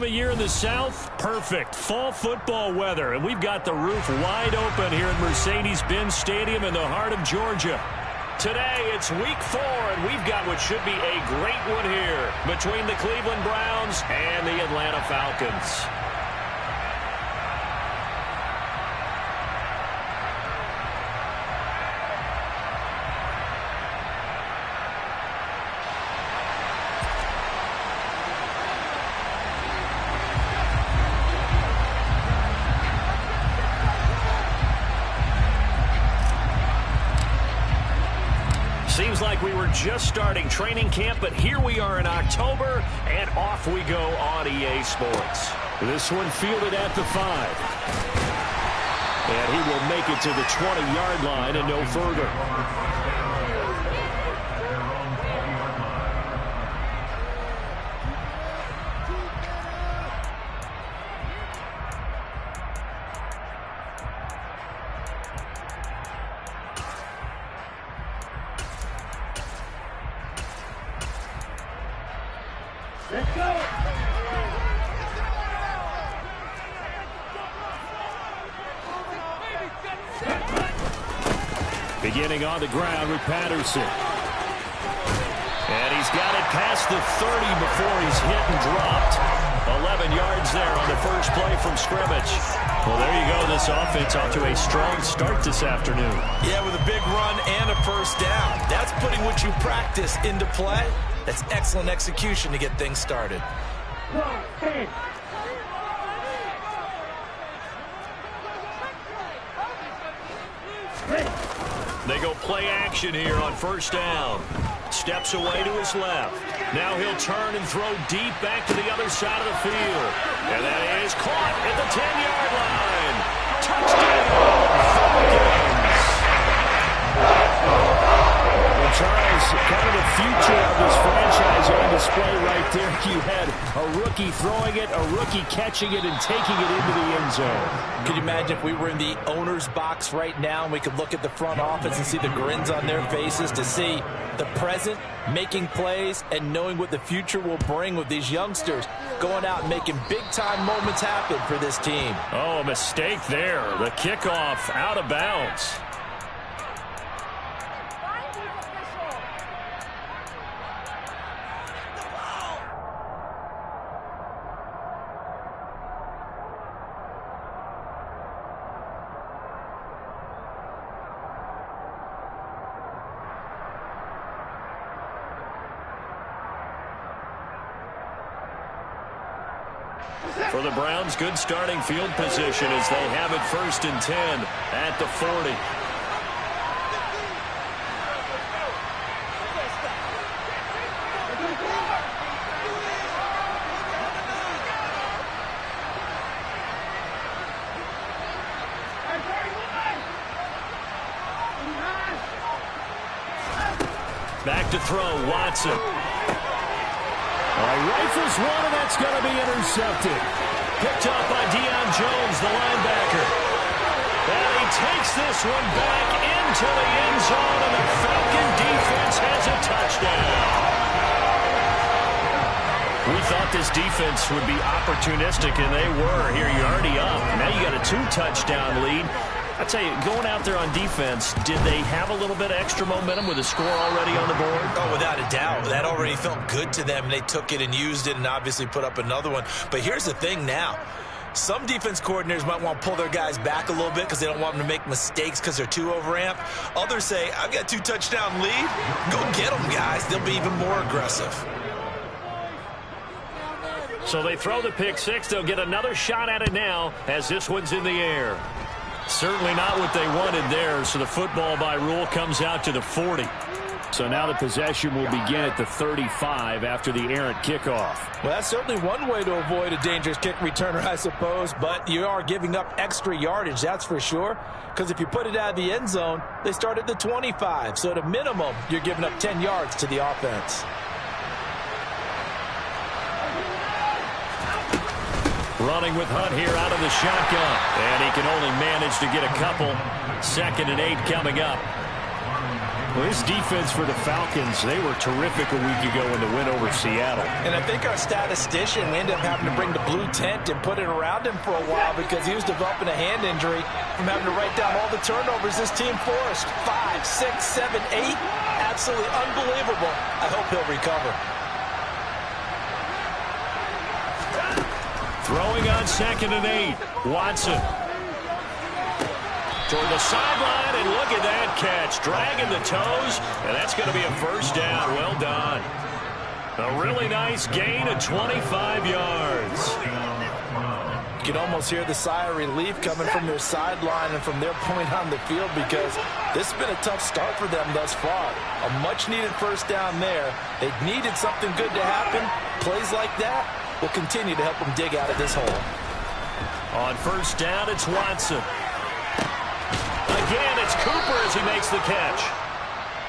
A year in the South, perfect fall football weather, and we've got the roof wide open here at Mercedes-Benz Stadium in the heart of Georgia. Today, it's week 4, and we've got what should be a great one here between the Cleveland Browns and the Atlanta Falcons. Seems like we were just starting training camp, but here we are in October, and off we go on EA Sports. This one fielded at the 5. And he will make it to the 20-yard line and no further. Let's go! Beginning on the ground with Patterson. And he's got it past the 30 before he's hit and dropped. 11 yards there on the first play from scrimmage. Well, there you go. This offense off to a strong start this afternoon. Yeah, with a big run and a first down. That's putting what you practice into play. That's excellent execution to get things started. They go play action here on first down. Steps away to his left. Now he'll turn and throw deep back to the other side of the field. And that is caught at the 10-yard line. Touchdown, Falcons. Well, Charles, kind of the future of this franchise on display right there. You had a rookie throwing it, a rookie catching it, and taking it into the end zone. Could you imagine if we were in the owner's box right now and we could look at the front office and see the grins on their faces to see the present, making plays, and knowing what the future will bring with these youngsters going out and making big-time moments happen for this team. Oh, a mistake there. The kickoff out of bounds. For the Browns, good starting field position as they have it 1st and 10 at the 40. Back to throw, Watson. Rifles one, and that's going to be intercepted. Picked up by Deion Jones, the linebacker. And he takes this one back into the end zone, and the Falcon defense has a touchdown. We thought this defense would be opportunistic, and they were. Here, you're already up. Now you got a 2-touchdown lead. I tell you, going out there on defense, did they have a little bit of extra momentum with a score already on the board? Oh, without a doubt. That already felt good to them. They took it and used it and obviously put up another one. But here's the thing now. Some defense coordinators might want to pull their guys back a little bit because they don't want them to make mistakes because they're too overamped. Others say, I've got 2-touchdown lead. Go get them, guys. They'll be even more aggressive. So they throw the pick six. They'll get another shot at it now as this one's in the air. Certainly not what they wanted there, so the football by rule comes out to the 40. So now the possession will begin at the 35 after the errant kickoff. Well, that's certainly one way to avoid a dangerous kick returner, I suppose, but you are giving up extra yardage, that's for sure, because if you put it out of the end zone, they start at the 25. So at a minimum, you're giving up 10 yards to the offense. Running with Hunt here out of the shotgun. And he can only manage to get a couple. 2nd and 8 coming up. Well, this defense for the Falcons, they were terrific a week ago in the win over Seattle. And I think our statistician ended up having to bring the blue tent and put it around him for a while because he was developing a hand injury from having to write down all the turnovers this team forced. 5, 6, 7, 8. Absolutely unbelievable. I hope he'll recover. Throwing on 2nd and 8. Watson. Toward the sideline, and look at that catch. Dragging the toes, and that's going to be a first down. Well done. A really nice gain of 25 yards. You can almost hear the sigh of relief coming from their sideline and from their point on the field because this has been a tough start for them thus far. A much-needed first down there. They needed something good to happen. Plays like that will continue to help them dig out of this hole. On first down, it's Watson. Again, it's Cooper as he makes the catch.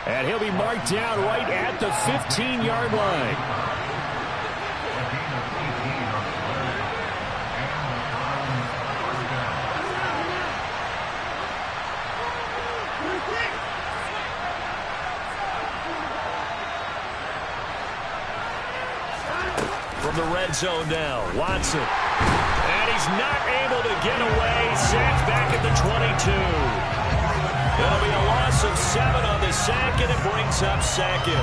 And he'll be marked down right at the 15-yard line. From the red zone now, Watson. And he's not able to get away. Sacked back at the 22. It'll be a loss of 7 on the sack, and it brings up 2nd.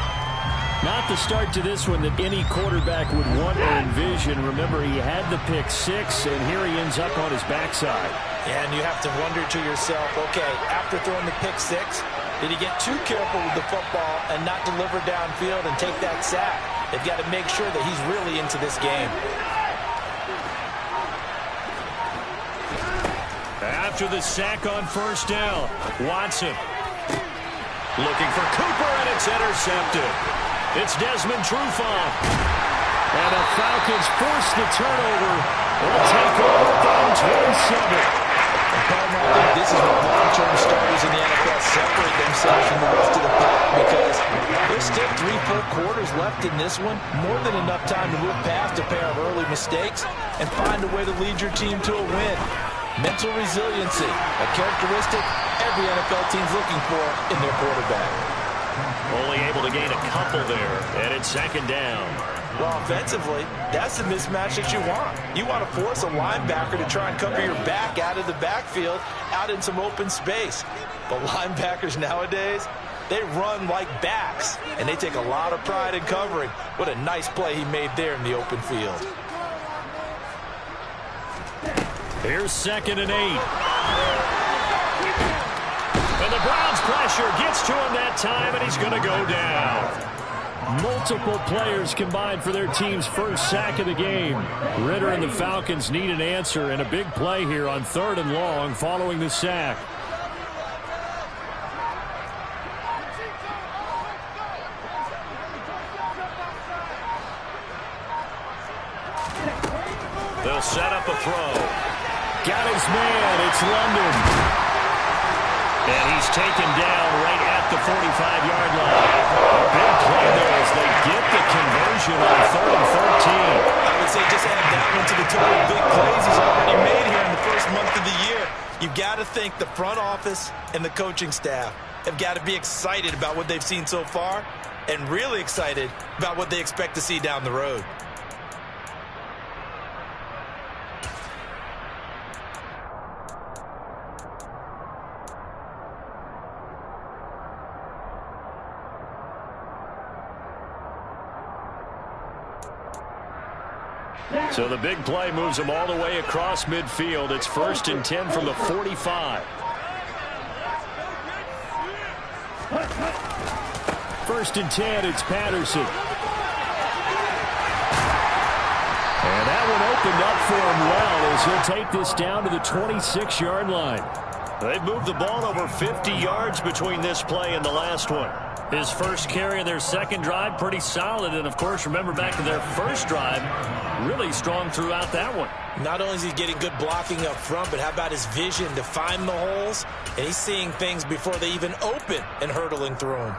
Not the start to this one that any quarterback would want or envision. Remember, he had the pick 6, and here he ends up on his backside. And you have to wonder to yourself, okay, after throwing the pick 6, did he get too careful with the football and not deliver downfield and take that sack? They've got to make sure that he's really into this game. After the sack on first down, Watson looking for Cooper, and it's intercepted. It's Desmond Trufant. And the Falcons force the turnover. They'll take over down 27. I think this is where long-term starters in the NFL separate themselves from the rest of the pack because there's still 3 full quarters left in this one. More than enough time to move past a pair of early mistakes and find a way to lead your team to a win. Mental resiliency, a characteristic every NFL team's looking for in their quarterback. Only able to gain a couple there, and it's 2nd down. Well, offensively, that's the mismatch that you want. You want to force a linebacker to try and cover your back out of the backfield, out in some open space. But linebackers nowadays, they run like backs, and they take a lot of pride in covering. What a nice play he made there in the open field. Here's 2nd and 8. And the Browns' pressure gets to him that time, and he's going to go down. Multiple players combined for their team's first sack of the game. Ridder and the Falcons need an answer, and a big play here on 3rd and long following the sack. They'll set up a throw. Got his man. It's London. And he's taken down right at the 45-yard line. Big play there as they get the conversion on 3rd and 13. I would say just add that one to the total big plays he's already made here in the first month of the year. You've got to think the front office and the coaching staff have got to be excited about what they've seen so far and really excited about what they expect to see down the road. So the big play moves them all the way across midfield. It's 1st and 10 from the 45. 1st and 10, it's Patterson. And that one opened up for him well as he'll take this down to the 26-yard line. They've moved the ball over 50 yards between this play and the last one. His first carry of their second drive, pretty solid. And, of course, remember back to their first drive, really strong throughout that one. Not only is he getting good blocking up front, but how about his vision to find the holes? And he's seeing things before they even open and hurdling through them.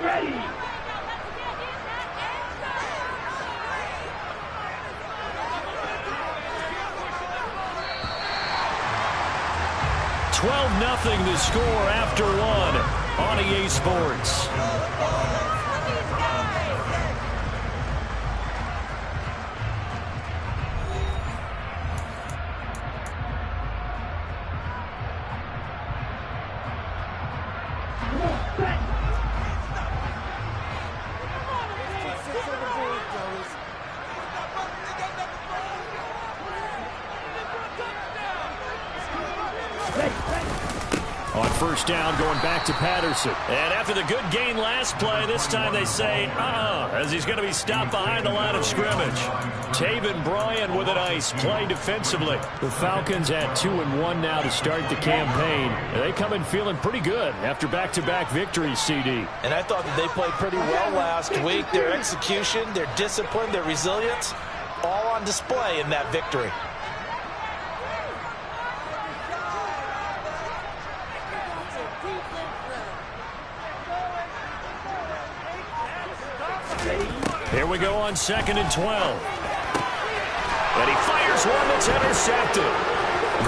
Ready. 12-0 the score after one. on EA Sports. On first down, going back to Patterson. And after the good gain last play, this time they say, as he's going to be stopped behind the line of scrimmage. Taven Bryan with a nice play defensively. The Falcons at 2-1 now to start the campaign. They come in feeling pretty good after back-to-back victories, CD. And I thought that they played pretty well last week. Their execution, their discipline, their resilience, all on display in that victory. Here we go on 2nd and 12. And he fires one that's intercepted.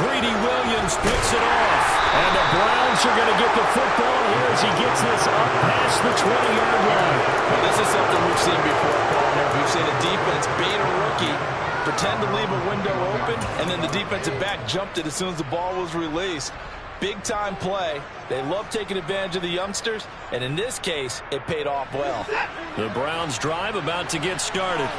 Greedy Williams picks it off. And the Browns are going to get the football here as he gets this up past the 20-yard line. Well, this is something we've seen before, partner. We've seen a defense bait a rookie, pretend to leave a window open, and then the defensive back jumped it as soon as the ball was released. Big-time play. They love taking advantage of the youngsters, and in this case, it paid off well. The Browns drive about to get started.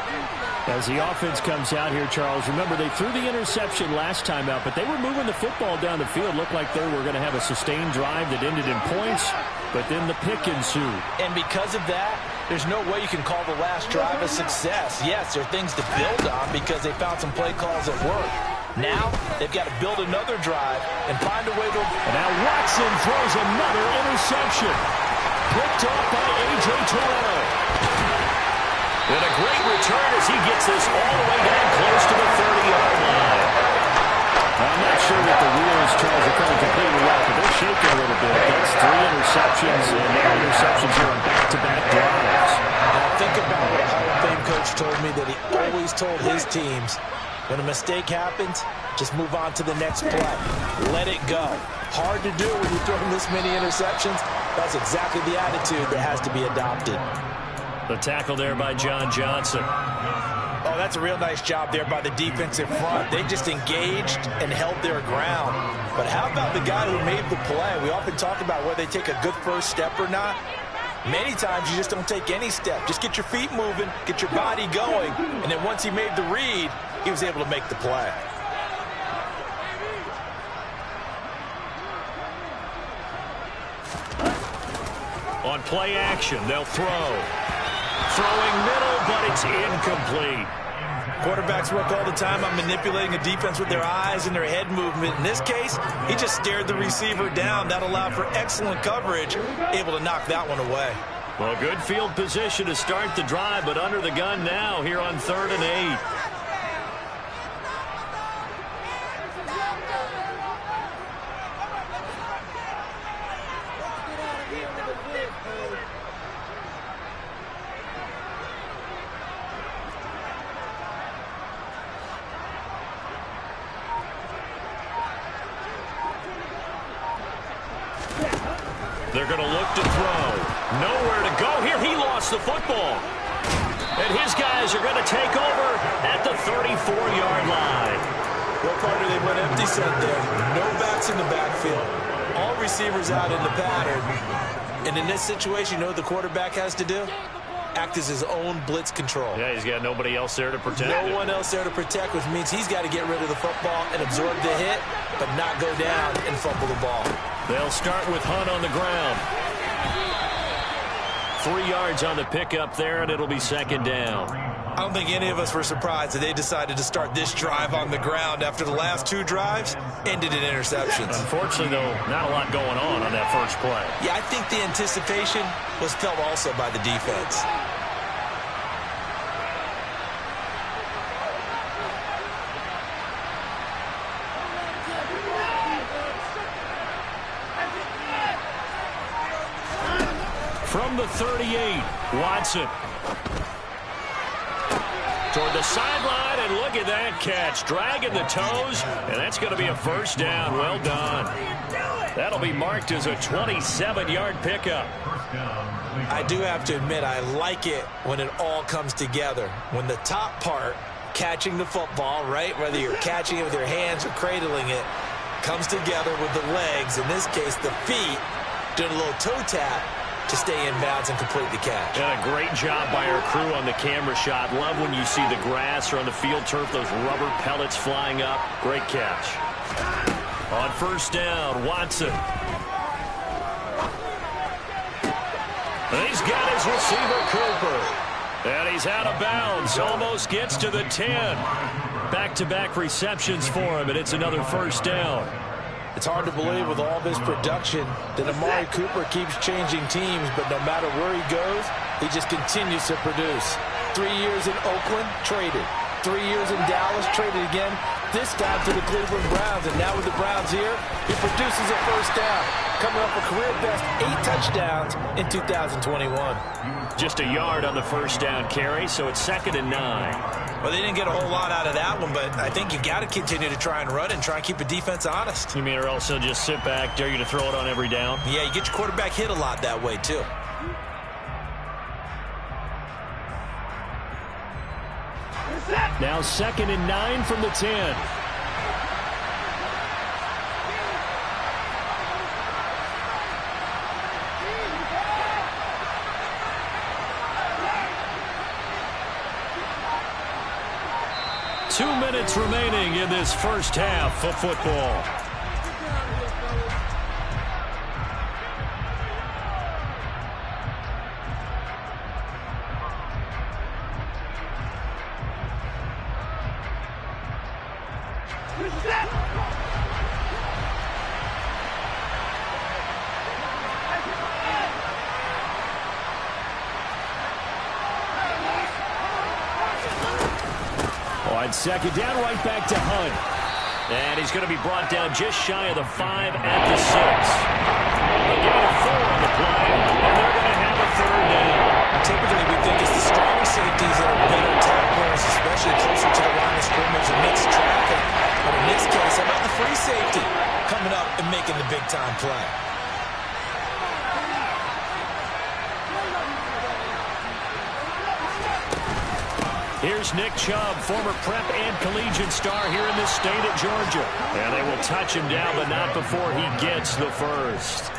As the offense comes out here, Charles, remember they threw the interception last time out, but they were moving the football down the field. Looked like they were going to have a sustained drive that ended in points, but then the pick ensued. And because of that, there's no way you can call the last drive a success. Yes, there are things to build on because they found some play calls that work. Now, they've got to build another drive and find a way to... And now Watson throws another interception. Picked off by A.J. Terrell. And a great return as he gets this all the way down close to the 30-yard line. I'm not sure that the wheels, Charles, are coming completely off, but they're shaking a little bit. That's 3 interceptions, and now interceptions here on back-to-back drives. Now think about what a Hall of Fame coach told me that he always told his teams, when a mistake happens, just move on to the next play. Let it go. Hard to do when you're throwing this many interceptions. That's exactly the attitude that has to be adopted. The tackle there by John Johnson. Oh, that's a real nice job there by the defensive front. They just engaged and held their ground. But how about the guy who made the play? We often talk about whether they take a good first step or not. Many times you just don't take any step. Just get your feet moving, get your body going, and then once he made the read, he was able to make the play. On play action, they'll throw. Throwing middle, but it's incomplete. Quarterbacks work all the time on manipulating a defense with their eyes and their head movement. In this case, he just stared the receiver down. That allowed for excellent coverage, able to knock that one away. Well, good field position to start the drive, but under the gun now here on 3rd and 8. They're going to look to throw. Nowhere to go here. He lost the football. And his guys are going to take over at the 34-yard line. Well, partner, they went empty set there. No backs in the backfield. All receivers out in the pattern. And in this situation, you know what the quarterback has to do? Act as his own blitz control. Yeah, he's got nobody else there to protect No one else there to protect, which means he's got to get rid of the football and absorb the hit, but not go down and fumble the ball. They'll start with Hunt on the ground. 3 yards on the pickup there, and it'll be 2nd down. I don't think any of us were surprised that they decided to start this drive on the ground after the last 2 drives ended in interceptions. Unfortunately, though, not a lot going on that first play. Yeah, I think the anticipation was felt also by the defense. From the 38, Watson. Toward the sideline, and look at that. catch, dragging the toes, and that's going to be a first down. Well done. That'll be marked as a 27-yard pickup. I do have to admit, I like it when it all comes together. When the top part, catching the football, right, whether you're catching it with your hands or cradling it, comes together with the legs, in this case the feet, doing a little toe tap to stay in bounds and complete the catch. And a great job by our crew on the camera shot. Love when you see the grass or on the field turf, those rubber pellets flying up. Great catch. On first down, Watson. And he's got his receiver, Cooper. And he's out of bounds. Almost gets to the 10. Back-to-back receptions for him, and it's another first down. It's hard to believe with all this production that Amari Cooper keeps changing teams, but no matter where he goes, he just continues to produce. 3 years in Oakland, traded. 3 years in Dallas, traded again. This time to the Cleveland Browns, and now with the Browns here, he produces a first down, coming up a career-best 8 touchdowns in 2021. Just a yard on the first down carry, so it's 2nd and 9. Well, they didn't get a whole lot out of that one, but I think you got to continue to try and run and try and keep the defense honest. You mean or else they'll just sit back, dare you to throw it on every down? Yeah, you get your quarterback hit a lot that way, too. Now 2nd and 9 from the 10. Two minutes remaining in this first half of football. On second down, right back to Hunt. And he's going to be brought down just shy of the 5 at the 6. A gain of 4 on the play, and they're going to have a third down. Typically, we think it's the strong safeties that are better tacklers, especially closer to the line of scrimmage amidst traffic. But in this case, how about the free safety coming up and making the big-time play? Here's Nick Chubb, former prep and collegiate star here in the state of Georgia. And they will touch him down, but not before he gets the first.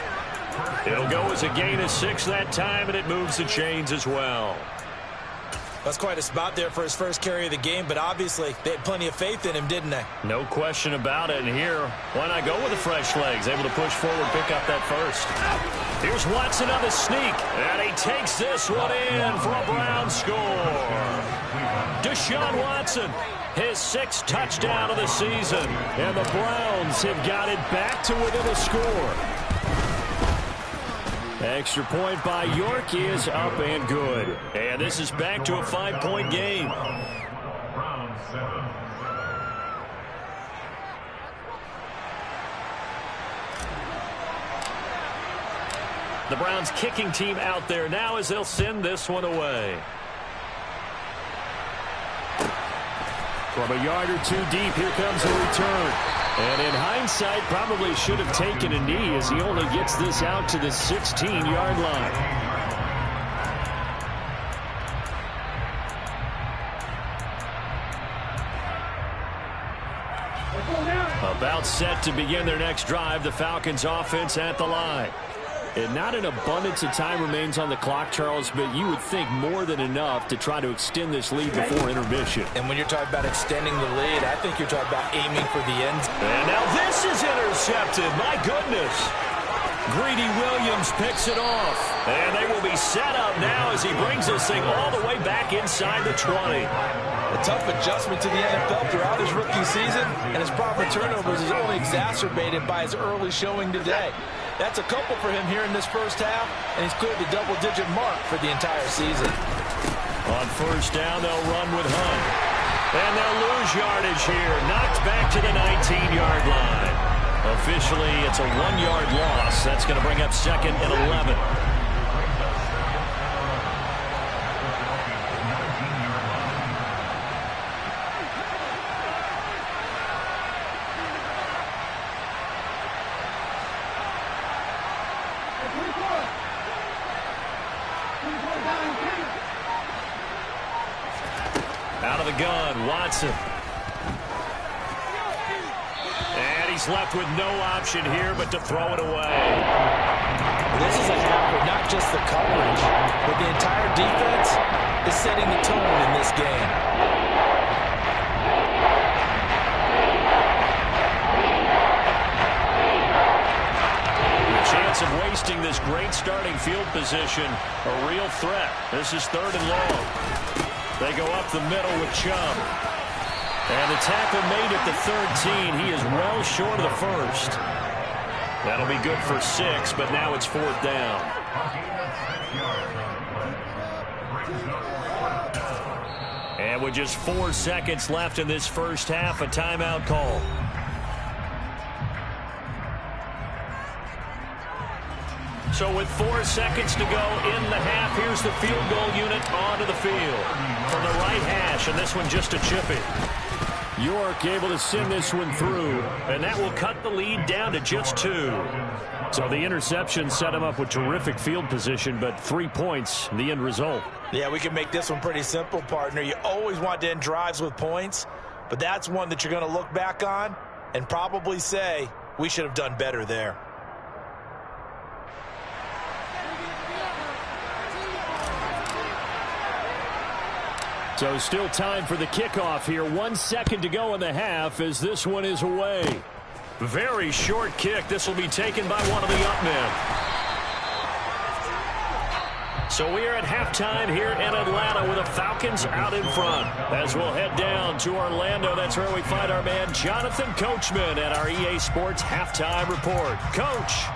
It'll go as a gain of 6 that time, and it moves the chains as well. That's quite a spot there for his first carry of the game, but obviously they had plenty of faith in him, didn't they? No question about it. And here, why not go with the fresh legs? Able to push forward, pick up that first. Here's Watson on the sneak, and he takes this one in for a Brown score. Deshaun Watson, his 6th touchdown of the season, and the Browns have got it back to within a score. Extra point by York is up and good. And this is back to a 5-point game. The Browns kicking team out there now as they'll send this one away. From a yard or 2 deep, here comes a return. And in hindsight, probably should have taken a knee as he only gets this out to the 16-yard line. About set to begin their next drive, the Falcons offense at the line. And not an abundance of time remains on the clock, Charles, but you would think more than enough to try to extend this lead before intermission. And when you're talking about extending the lead, I think you're talking about aiming for the end. And now this is intercepted. My goodness. Greedy Williams picks it off. And they will be set up now as he brings this thing all the way back inside the 20. A tough adjustment to the NFL throughout his rookie season, and his proper turnovers is only exacerbated by his early showing today. That's a couple for him here in this first half, and he's cleared the double-digit mark for the entire season. On first down, they'll run with Hunt. And they'll lose yardage here, knocked back to the 19-yard line. Officially, it's a 1-yard loss. That's going to bring up 2nd and 11. Watson. And he's left with no option here but to throw it away. This is a half where not just the coverage, but the entire defense is setting the tone in this game. Chance of wasting this great starting field position, a real threat. This is 3rd and long. They go up the middle with Chubb. And the tackle made at the 13. He is well short of the first. That'll be good for 6, but now it's 4th down. And with just 4 seconds left in this first half, a timeout call. So with 4 seconds to go in the half, here's the field goal unit onto the field. From the right hash, and this one just a chippy. York able to send this one through, and that will cut the lead down to just 2. So the interception set him up with terrific field position, but 3 points, the end result. Yeah, we can make this one pretty simple, partner. You always want to end drives with points, but that's one that you're going to look back on and probably say, we should have done better there. So still time for the kickoff here. 1 second to go in the half as this one is away. Very short kick. This will be taken by one of the up men. So we are at halftime here in Atlanta with the Falcons out in front. As we'll head down to Orlando, that's where we find our man Jonathan Coachman at our EA Sports Halftime Report. Coach.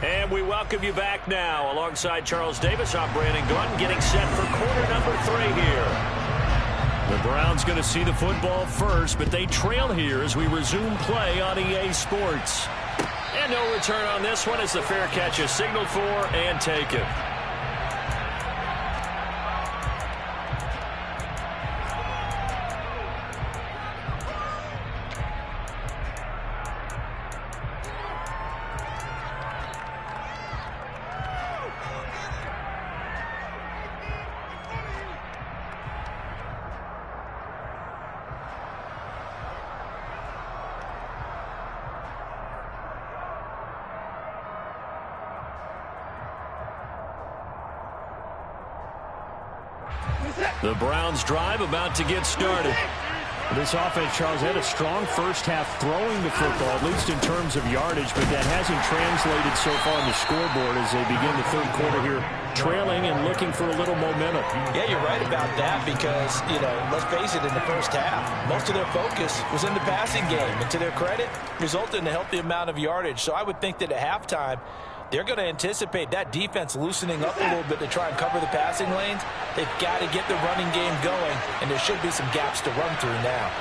And we welcome you back now. Alongside Charles Davis, I'm Brandon Gordon, getting set for quarter number 3 here. The Browns going to see the football first, but they trail here as we resume play on EA Sports. And no return on this one as the fair catch is signaled for and taken. The Browns drive about to get started. This offense, Charles, had a strong first half throwing the football, at least in terms of yardage, but that hasn't translated so far on the scoreboard as they begin the third quarter here, trailing and looking for a little momentum. Yeah, you're right about that because, let's face it, in the first half, most of their focus was in the passing game, and to their credit, resulted in a healthy amount of yardage. So I would think that at halftime, they're going to anticipate that defense loosening up a little bit to try and cover the passing lanes. They've got to get the running game going, and there should be some gaps to run through now.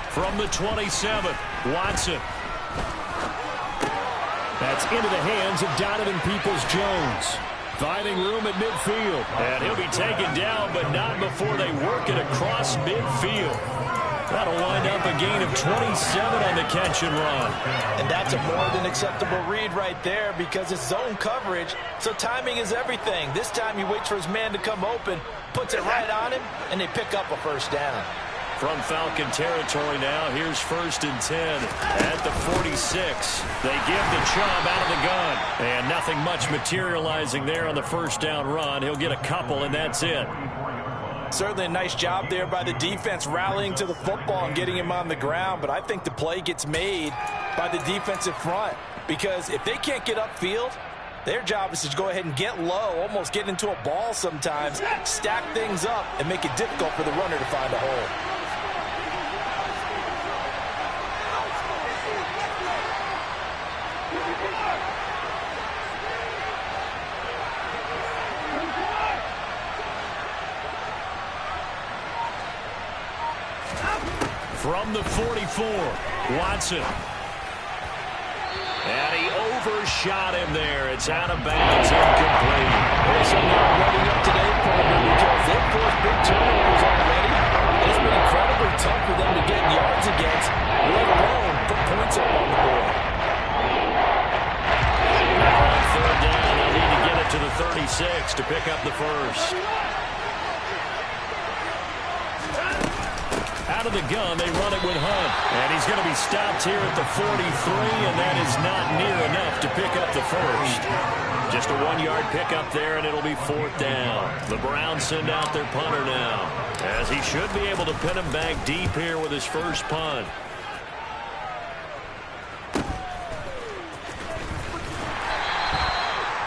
From the 27, Watson. That's into the hands of Donovan Peoples-Jones. Finding room at midfield. And he'll be taken down, but not before they work it across midfield. That'll wind up a gain of 27 on the catch and run. And that's a more than acceptable read right there because it's zone coverage, so timing is everything. This time he waits for his man to come open, puts it right on him, and they pick up a first down. From Falcon territory now, here's 1st and 10 at the 46. They give the Chubb out of the gun. And nothing much materializing there on the first down run. He'll get a couple, and that's it. Certainly a nice job there by the defense rallying to the football and getting him on the ground. But I think the play gets made by the defensive front because if they can't get upfield, their job is to go ahead and get low, almost get into a ball sometimes, stack things up, and make it difficult for the runner to find a hole. From the 44, Watson. And he overshot him there. It's out of bounds, incomplete. There's some running up today, probably because they've forced big turnovers already. It's been incredibly tough for them to get yards against, let alone put points up on the board. Now on third down, they'll need to get it to the 36 to pick up the first. Out of the gun, they run it with Hunt. And he's going to be stopped here at the 43, and that is not near enough to pick up the first. Just a 1-yard pickup there, and it'll be fourth down. The Browns send out their punter now, as he should be able to pin him back deep here with his first punt.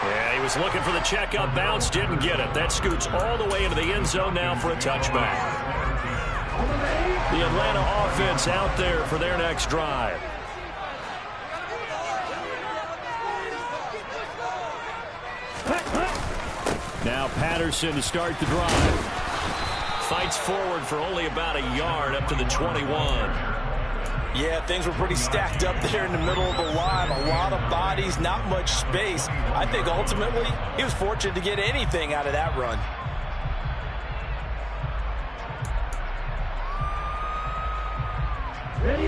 Yeah, he was looking for the checkup bounce, didn't get it. That scoots all the way into the end zone now for a touchback. The Atlanta offense out there for their next drive. Now Patterson to start the drive. Fights forward for only about a yard up to the 21. Yeah, things were pretty stacked up there in the middle of the line. A lot of bodies, not much space. I think ultimately he was fortunate to get anything out of that run.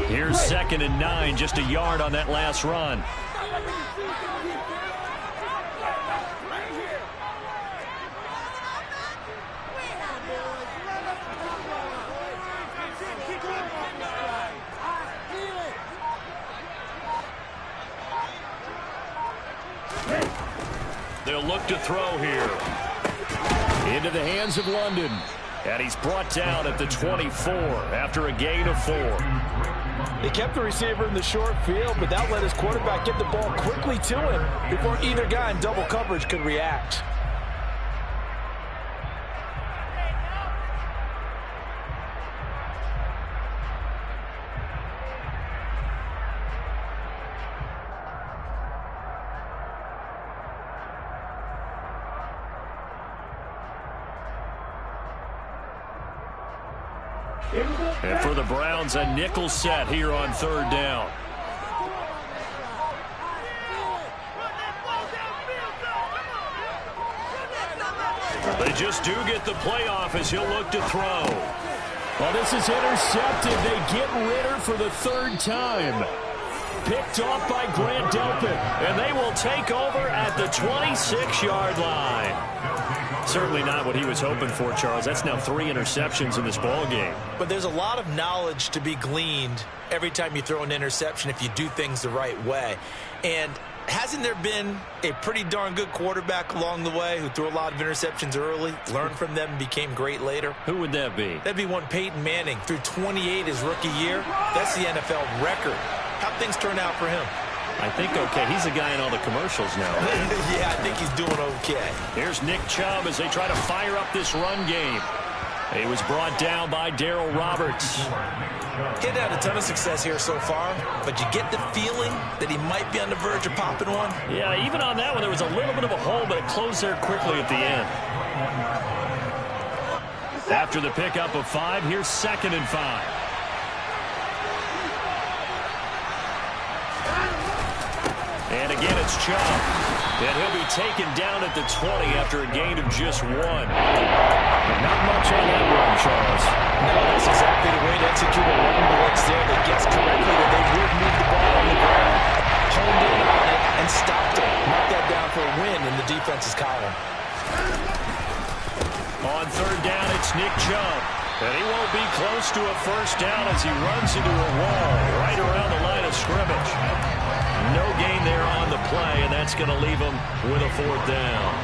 Here's 2nd and 9, just a yard on that last run. They'll look to throw here. Into the hands of London. And he's brought down at the 24 after a gain of 4. They kept the receiver in the short field, but that let his quarterback get the ball quickly to him before either guy in double coverage could react. And for the Browns, a nickel set here on third down. They just do get the playoff as he'll look to throw. Well, this is intercepted. They get Ritter for the third time. Picked off by Grant Delpit. And they will take over at the 26-yard line. Certainly not what he was hoping for, Charles. That's now 3 interceptions in this ball game. But there's a lot of knowledge to be gleaned every time you throw an interception if you do things the right way. And hasn't there been a pretty darn good quarterback along the way who threw a lot of interceptions early, learned from them, and became great later? Who would that be? That'd be one Peyton Manning. Threw 28 his rookie year. That's the NFL record. How'd things turn out for him? I think okay. He's a guy in all the commercials now. Yeah, I think he's doing okay. Here's Nick Chubb as they try to fire up this run game. He was brought down by Darryl Roberts. He hadn't had a ton of success here so far, but you get the feeling that he might be on the verge of popping one. Yeah, even on that one, there was a little bit of a hole, but it closed there quickly at the end. After the pickup of 5, here's 2nd and 5. And again, it's Chubb. And he'll be taken down at the 20 after a gain of just 1. But not much on that run, Charles. No, that's exactly the way to execute a run blitz there. They guessed correctly that they would move the ball on the ground, honed in on it, and stopped it. Knocked that down for a win in the defense's column. On third down, it's Nick Chubb. And he won't be close to a first down as he runs into a wall right around the line of scrimmage. No gain there on the play, and that's going to leave him with a 4th down.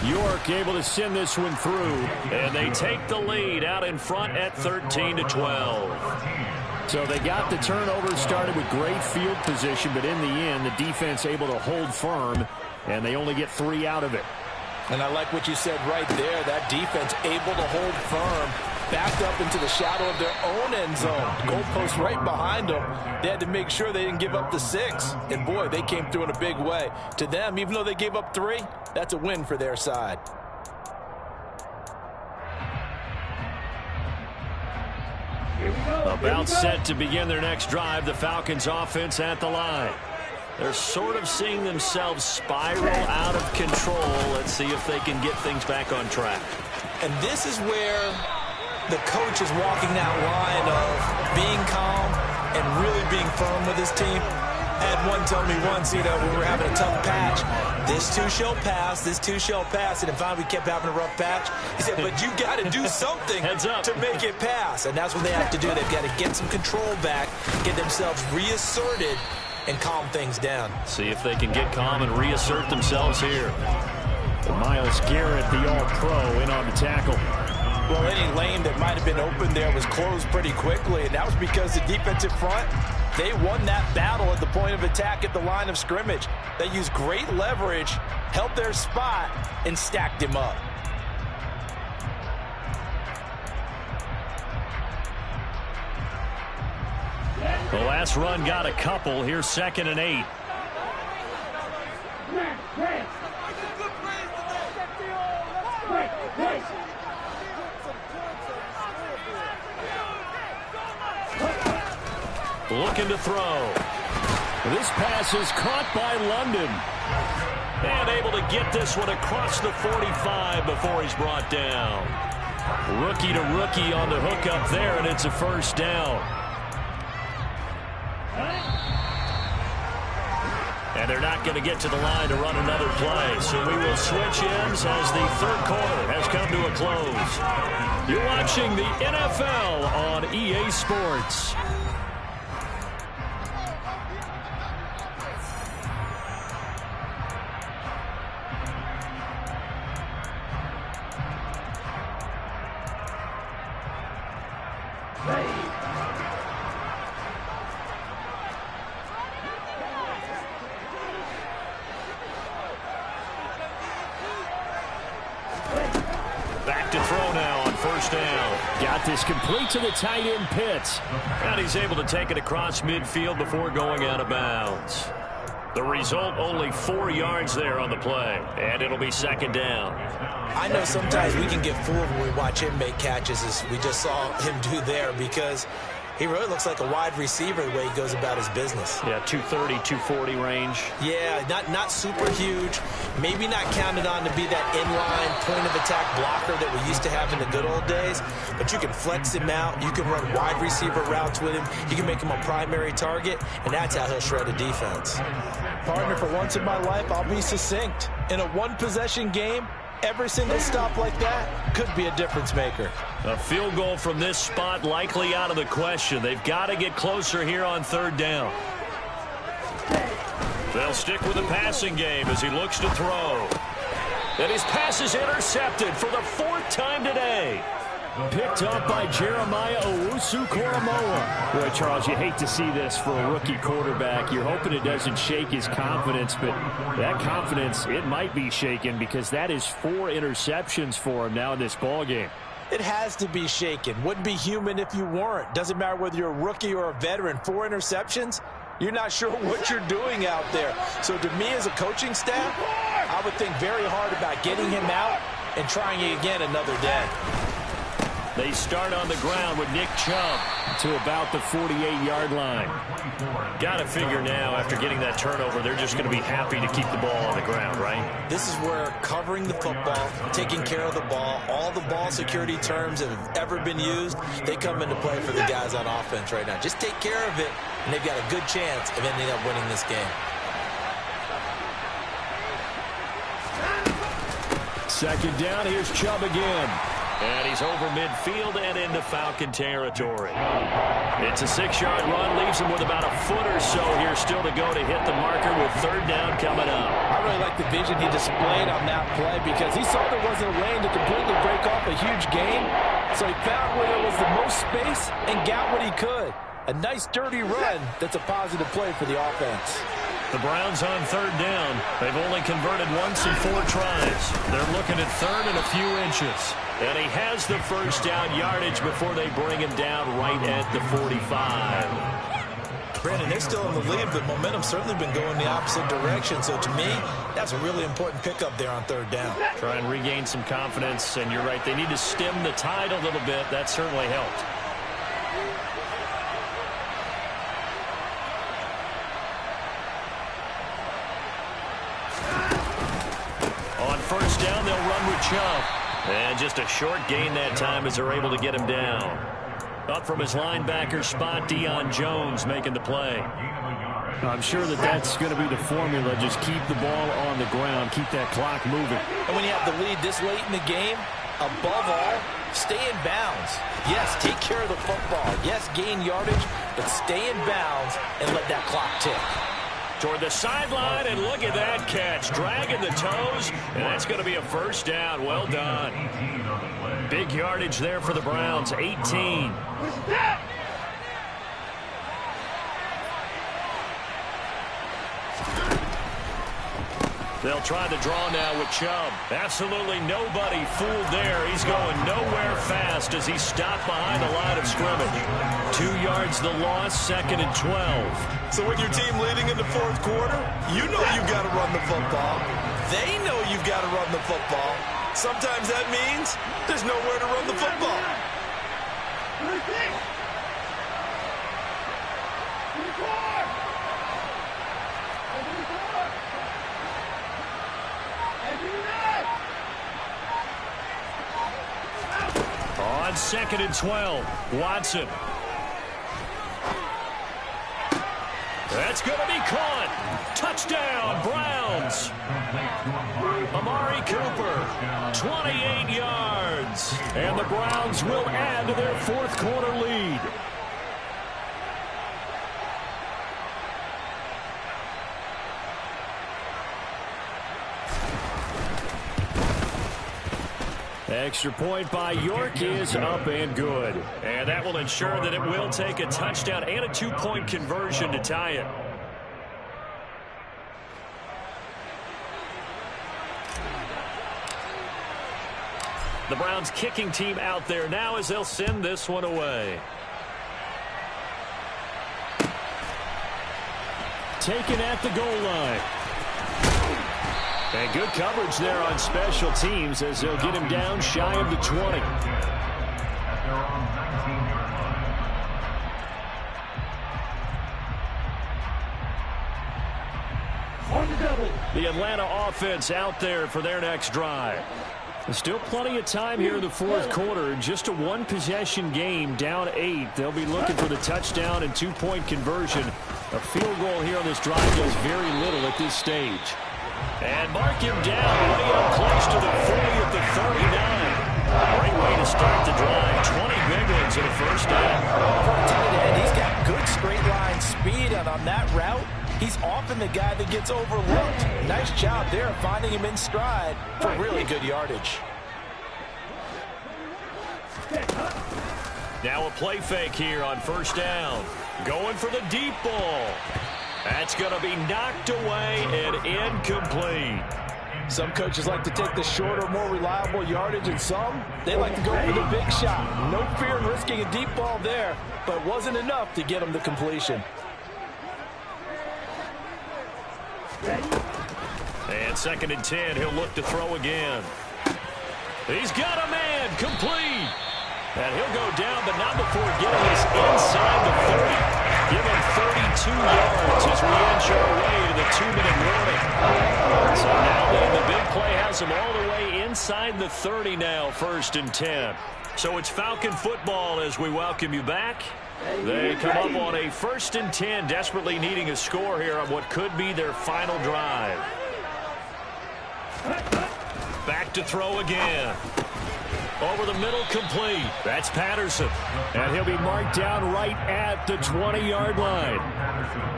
York able to send this one through, and they take the lead out in front at 13-12. So they got the turnover started with great field position, but in the end, the defense able to hold firm, and they only get 3 out of it. And I like what you said right there. That defense able to hold firm, backed up into the shadow of their own end zone. Goalpost right behind them. They had to make sure they didn't give up the 6. And, boy, they came through in a big way. To them, even though they gave up 3, that's a win for their side. About set to begin their next drive, the Falcons offense at the line. They're sort of seeing themselves spiral out of control. Let's see if they can get things back on track. And this is where the coach is walking that line of being calm and really being firm with his team. I had one tell me once, when we were having a tough patch, this too shall pass, this too shall pass. And then finally we kept having a rough patch. He said, but you got to do something to make it pass. And that's what they have to do. They've got to get some control back, get themselves reasserted, and calm things down. See if they can get calm and reassert themselves here. Myles Garrett, the All-Pro, in on the tackle. Well, any lane that might have been open there was closed pretty quickly, and that was because the defensive front, they won that battle at the point of attack at the line of scrimmage. They used great leverage, held their spot, and stacked him up. The last run got a couple. Here's 2nd and 8. Looking to throw. This pass is caught by London. And able to get this one across the 45 before he's brought down. Rookie to rookie on the hook up there, and it's a first down. And they're not going to get to the line to run another play. So we will switch ends as the third quarter has come to a close. You're watching the NFL on EA Sports. Back to throw now on first down. Got this complete to the tight end Pitts. And he's able to take it across midfield before going out of bounds. The result, only 4 yards there on the play. And it'll be 2nd down. I know sometimes we can get fooled when we watch him make catches, as we just saw him do there, because he really looks like a wide receiver the way he goes about his business. Yeah, 230, 240 range. Yeah, not super huge. Maybe not counted on to be that inline point-of-attack blocker that we used to have in the good old days. But you can flex him out. You can run wide receiver routes with him. You can make him a primary target, and that's how he'll shred a defense. Partner, for once in my life, I'll be succinct. In a one-possession game, every single stop like that could be a difference maker. A field goal from this spot likely out of the question. They've got to get closer here on 3rd down. They'll stick with the passing game as he looks to throw. And his pass is intercepted for the 4th time today. Picked up by Jeremiah Owusu-Koramoah. Boy, Charles, you hate to see this for a rookie quarterback. You're hoping it doesn't shake his confidence, but that confidence, it might be shaken because that is 4 interceptions for him now in this ballgame. It has to be shaken. Wouldn't be human if you weren't. Doesn't matter whether you're a rookie or a veteran. 4 interceptions, you're not sure what you're doing out there. So to me as a coaching staff, I would think very hard about getting him out and trying it again another day. They start on the ground with Nick Chubb to about the 48-yard line. Got to figure now, after getting that turnover, they're just going to be happy to keep the ball on the ground, right? This is where covering the football, taking care of the ball, all the ball security terms that have ever been used, they come into play for the guys on offense right now. Just take care of it, and they've got a good chance of ending up winning this game. 2nd down, here's Chubb again. And he's over midfield and into Falcon territory. It's a 6-yard run, leaves him with about a foot or so here still to go to hit the marker with 3rd down coming up. I really like the vision he displayed on that play because he saw there wasn't a lane to completely break off a huge gain. So he found where there was the most space and got what he could. A nice dirty run that's a positive play for the offense. The Browns on 3rd down. They've only converted once in 4 tries. They're looking at 3rd and a few inches. And he has the first down yardage before they bring him down right at the 45. Brandon, they're still in the lead, but momentum's certainly been going the opposite direction. So to me, that's a really important pickup there on 3rd down. Try and regain some confidence, and you're right, they need to stem the tide a little bit. That certainly helped. On first down, they'll run with Chubb. And just a short gain that time as they're able to get him down. Up from his linebacker spot, Deion Jones making the play. I'm sure that's going to be the formula. Just keep the ball on the ground. Keep that clock moving. And when you have the lead this late in the game, above all, stay in bounds. Yes, take care of the football. Yes, gain yardage, but stay in bounds and let that clock tick. Toward the sideline, and look at that catch. Dragging the toes, and that's going to be a first down. Well done. Big yardage there for the Browns, 18. They'll try the draw now with Chubb. Absolutely nobody fooled there. He's going nowhere fast as he stopped behind the line of scrimmage. 2 yards the loss, 2nd and 12. So when your team leading in the fourth quarter, you know you've got to run the football. They know you've got to run the football. Sometimes that means there's nowhere to run the football. On 2nd and 12, Watson. That's going to be caught. Touchdown, Browns. Amari Cooper, 28 yards. And the Browns will add to their fourth quarter lead. Extra point by York is up and good. And that will ensure that it will take a touchdown and a 2-point conversion to tie it. The Browns kicking team out there now as they'll send this one away. Taken at the goal line. And good coverage there on special teams as they'll get him down shy of the 20. The Atlanta offense out there for their next drive. There's still plenty of time here in the fourth quarter. Just a one-possession game, down 8. They'll be looking for the touchdown and 2-point conversion. A field goal here on this drive does very little at this stage. And mark him down way up close to the 40 at the 39. Great way to start the drive. 20 big ones and a first down. For a tight end, he's got good straight line speed, and on that route, he's often the guy that gets overlooked. Nice job there of finding him in stride for really good yardage. Now a play fake here on first down. Going for the deep ball. That's going to be knocked away and incomplete. Some coaches like to take the shorter, more reliable yardage, and some, they like to go for the big shot. No fear in risking a deep ball there, but wasn't enough to get him the completion. And 2nd and 10, he'll look to throw again. He's got a man, complete. And he'll go down, but not before getting us inside the 30. Give him 32 yards as we inch our way to the 2-minute warning. So now the big play has him all the way inside the 30 now, 1st and 10. So it's Falcon football as we welcome you back. They come up on a 1st and 10, desperately needing a score here on what could be their final drive. Back to throw again. Over the middle, complete. That's Patterson. And he'll be marked down right at the 20-yard line.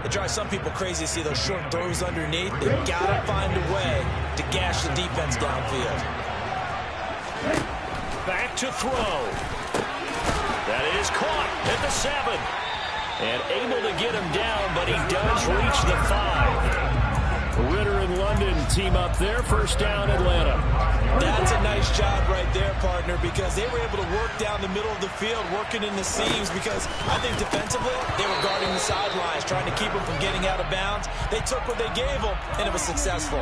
It drives some people crazy to see those short throws underneath. They've got to find a way to gash the defense downfield. Back to throw. That is caught at the 7. And able to get him down, but he does reach the 5. Ritter and London team up there. First down, Atlanta. That's a nice job right there, partner, because they were able to work down the middle of the field, working in the seams, because I think defensively they were guarding the sidelines, trying to keep them from getting out of bounds. They took what they gave them, and it was successful.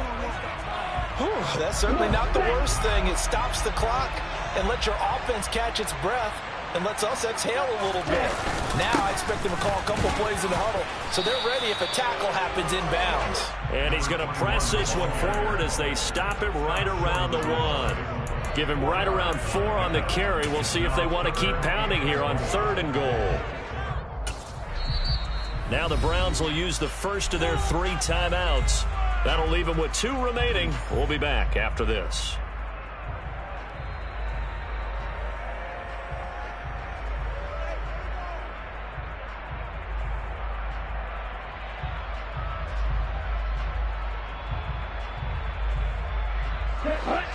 Whew, that's certainly not the worst thing. It stops the clock and lets your offense catch its breath. and lets us exhale a little bit. Now I expect them to call a couple plays in the huddle, so they're ready if a tackle happens inbounds. And he's going to press this one forward as they stop him right around the 1. Give him right around 4 on the carry. We'll see if they want to keep pounding here on 3rd and goal. Now the Browns will use the first of their 3 timeouts. That'll leave them with 2 remaining. We'll be back after this.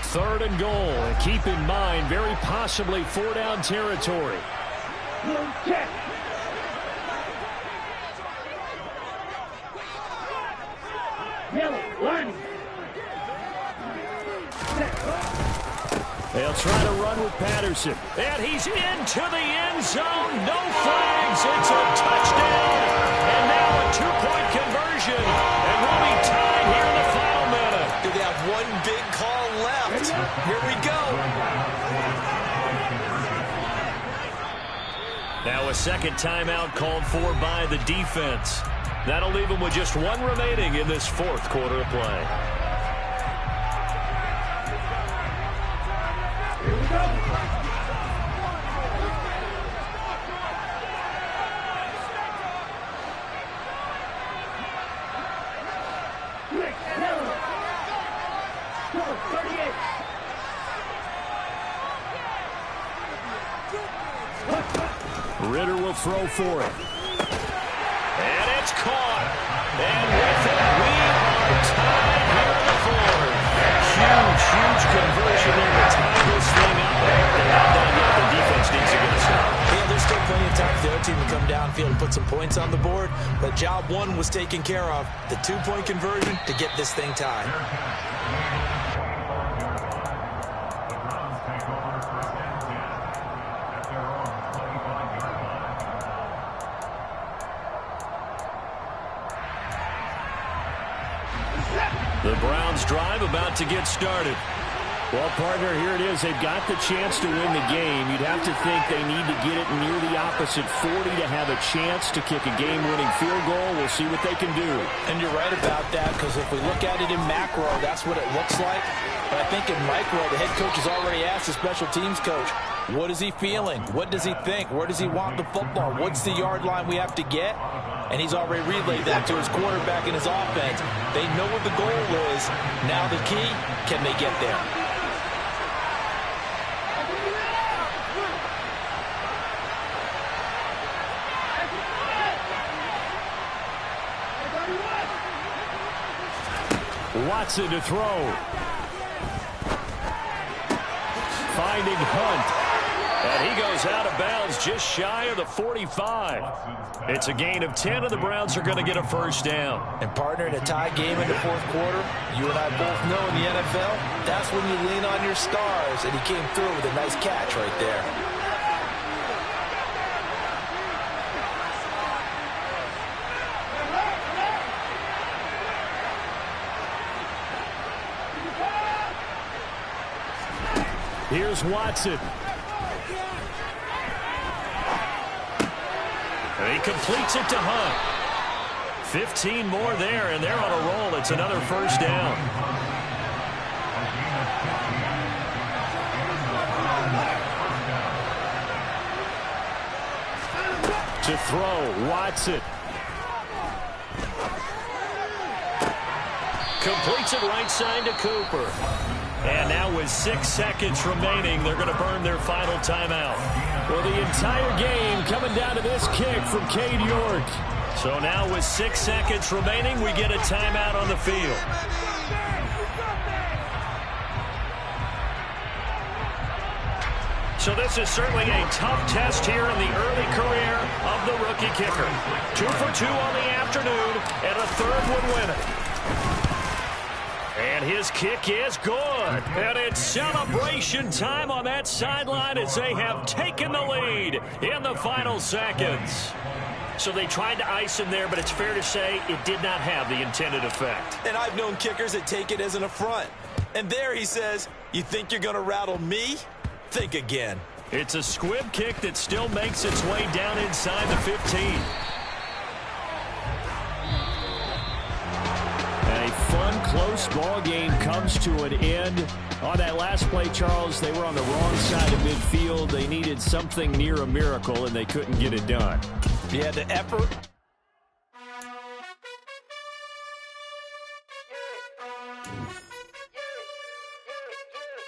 Third and goal. And keep in mind, very possibly 4-down territory. They'll try to run with Patterson. And he's into the end zone. No flags. It's a touchdown. And now a 2-point conversion. And we'll be tied here in the final minute. They have one big call left. Here we go. Now a second timeout called for by the defense. That'll leave them with just 1 remaining in this 4th quarter of play. Here we go. Ritter will throw for it. And it's caught. And with it, we are tied here in the 4th. Huge conversion there to tie this thing up. They're not done yet. The defense needs to get a stop. Yeah, there's still plenty of time for the other team to come downfield and put some points on the board. But job 1 was taken care of. The 2-point conversion to get this thing tied. The Browns drive about to get started. Well, partner, here it is. They've got the chance to win the game. You'd have to think they need to get it near the opposite 40 to have a chance to kick a game-winning field goal. We'll see what they can do. And you're right about that, because if we look at it in macro, that's what it looks like. But I think in micro, the head coach has already asked the special teams coach, what is he feeling? What does he think? Where does he want the football? What's the yard line we have to get? And he's already relayed that to his quarterback and his offense. They know what the goal is. Now the key, can they get there? Watson to throw. Finding Hunt. And he goes out of bounds just shy of the 45. It's a gain of 10, and the Browns are going to get a first down. And partner, in a tie game in the 4th quarter, you and I both know in the NFL, that's when you lean on your stars, and he came through with a nice catch right there. Here's Watson. And he completes it to Hunt. 15 more there, and they're on a roll. It's another first down. To throw, Watson. Completes it right side to Cooper. And now with 6 seconds remaining, they're going to burn their final timeout. Well, the entire game coming down to this kick from Cade York. So now with 6 seconds remaining, we get a timeout on the field. So this is certainly a tough test here in the early career of the rookie kicker. 2 for 2 on the afternoon, and a 3rd one winning. And his kick is good. And it's celebration time on that sideline as they have taken the lead in the final seconds. So they tried to ice him there, but it's fair to say it did not have the intended effect. And I've known kickers that take it as an affront. And there he says, you think you're going to rattle me? Think again. It's a squib kick that still makes its way down inside the 15. A fun, close ball game comes to an end. On that last play, Charles, they were on the wrong side of midfield. They needed something near a miracle, and they couldn't get it done. Yeah, the effort.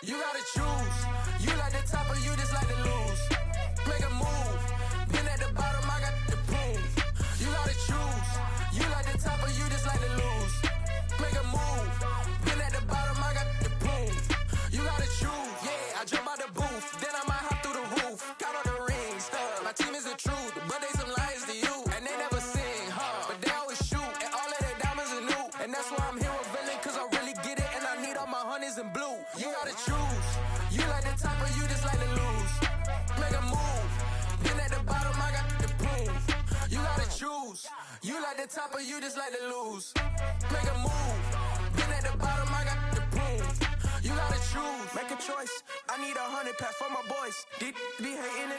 You gotta choose. You like the top or you just like to lose. Make a move. Been at the bottom, I got the proof. You gotta choose. You like the top or you just like to lose. Make a move. Been at the bottom, I got the proof. You gotta choose. Yeah, I jump out the booth. Then I might hop through the roof. Count on the rings. My team is the truth, but they some liars to you. And they never sing, but they always shoot. And all of their diamonds are new. And that's why I'm here with villain, cause I really get it. And I need all my honeys in blue. You gotta choose. You like the top or you just like to lose. Make a move. Been at the bottom, I got the proof. You gotta choose. You like the top or you just like to lose. Make a move. Been at the bottom, I got the proof. You gotta choose. Make a choice. I need 100 pass for my boys. Deep be hating it.